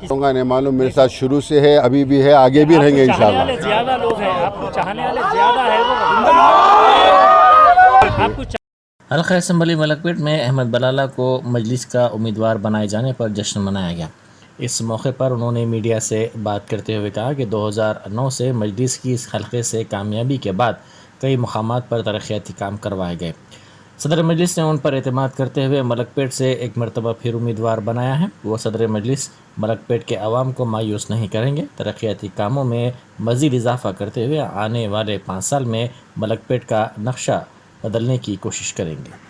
नहीं मालूम, मेरे साथ शुरू से है, अभी भी है, आगे भी रहेंगे इंशाल्लाह। ज्यादा लोग हैं, आपको चाहने वाले ज्यादा है वो आपको हल्का असम्बली मलकपेट में अहमद बलाला को मजलिस का उम्मीदवार बनाए जाने पर जश्न मनाया गया। इस मौके पर उन्होंने मीडिया से बात करते हुए कहा कि 2009 से मजलिस की इस हल्के से कामयाबी के बाद कई मकामात पर तरक्याती काम करवाए गए। सदर मजलिस ने उन पर एतमाद करते हुए मलकपेट से एक मरतबा फिर उम्मीदवार बनाया है। वो सदर मजलिस मलकपेट के अवाम को मायूस नहीं करेंगे, तरक्याती कामों में मज़ीद इजाफा करते हुए आने वाले 5 साल में मलकपेट का नक्शा बदलने की कोशिश करेंगे।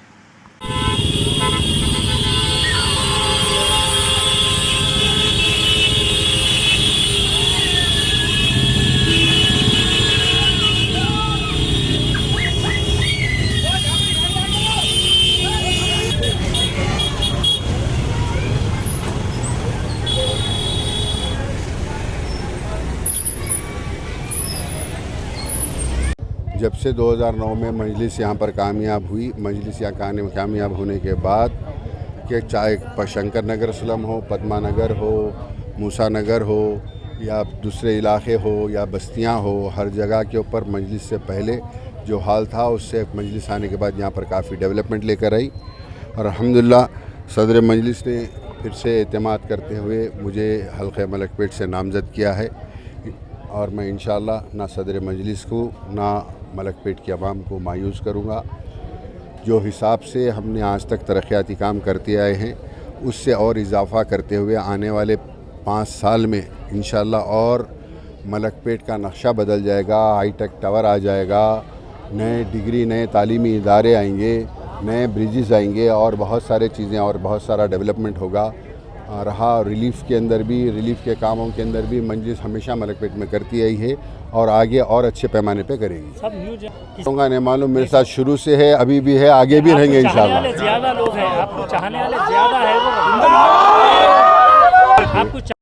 जब से 2009 में मजलिस यहाँ पर कामयाब हुई, मजलिस यहाँ कामयाब होने के बाद कि चाहे शंकर नगर स्लम हो, पद्मा नगर हो, मूसा नगर हो या दूसरे इलाके हो या बस्तियाँ हो, हर जगह के ऊपर मजलिस से पहले जो हाल था उससे मजलिस आने के बाद यहाँ पर काफ़ी डेवलपमेंट लेकर आई और अल्हम्दुलिल्लाह सदर मजलिस ने फिर से एतमाद करते हुए मुझे हल्के मलकपेट से नामज़द किया है और मैं इंशाअल्लाह ना सदर मजलिस को ना मलकपेट की आवाम को मायूस करूँगा। जो हिसाब से हमने आज तक तरक्याती काम करते आए हैं उससे और इजाफ़ा करते हुए आने वाले 5 साल में इंशाअल्लाह और मलकपेट का नक्शा बदल जाएगा, हाईटेक टावर आ जाएगा, नए डिग्री नए तालीमी इदारे आएंगे, नए ब्रिजेस आएंगे और बहुत सारे चीज़ें और बहुत सारा डेवलपमेंट होगा। रहा रिलीफ़ के अंदर भी, रिलीफ़ के कामों के अंदर भी मजलिस हमेशा मलकपेट में करती आई है और आगे और अच्छे पैमाने पे करेगी। सब न्यूज नहीं मालूम, मेरे साथ शुरू से है, अभी भी है, आगे भी रहेंगे इंशाल्लाह। ज्यादा लोग हैं, आपको चाहने वाले ज्यादा है वो आपको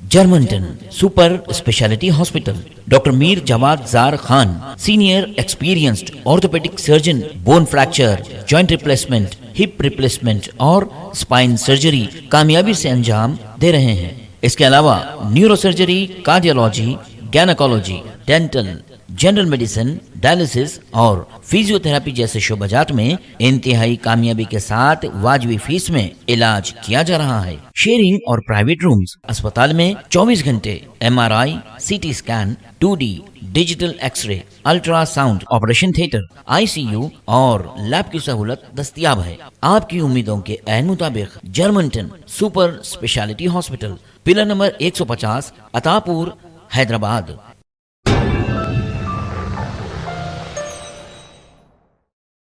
Germanton super speciality hospital, doctor Mir Jawad Zar Khan, senior experienced orthopaedic surgeon, bone fracture, joint replacement, hip replacement और स्पाइन सर्जरी कामयाबी से अंजाम दे रहे हैं। इसके अलावा neuro surgery, cardiology, gynaecology, dental, general medicine, dialysis और फिजियोथेरेपी जैसे शोबाजात में इंतहाई कामयाबी के साथ वाजबी फीस में इलाज किया जा रहा है। शेयरिंग और प्राइवेट रूम्स, अस्पताल में 24 घंटे MRI, CT scan, 2D digital X-ray, ultrasound, operation theatre, ICU और लैब की सहूलत दस्तयाब है। आपकी उम्मीदों के ऐन मुताबिक Germanton super speciality hospital, pillar number 150, Attapur, Hyderabad.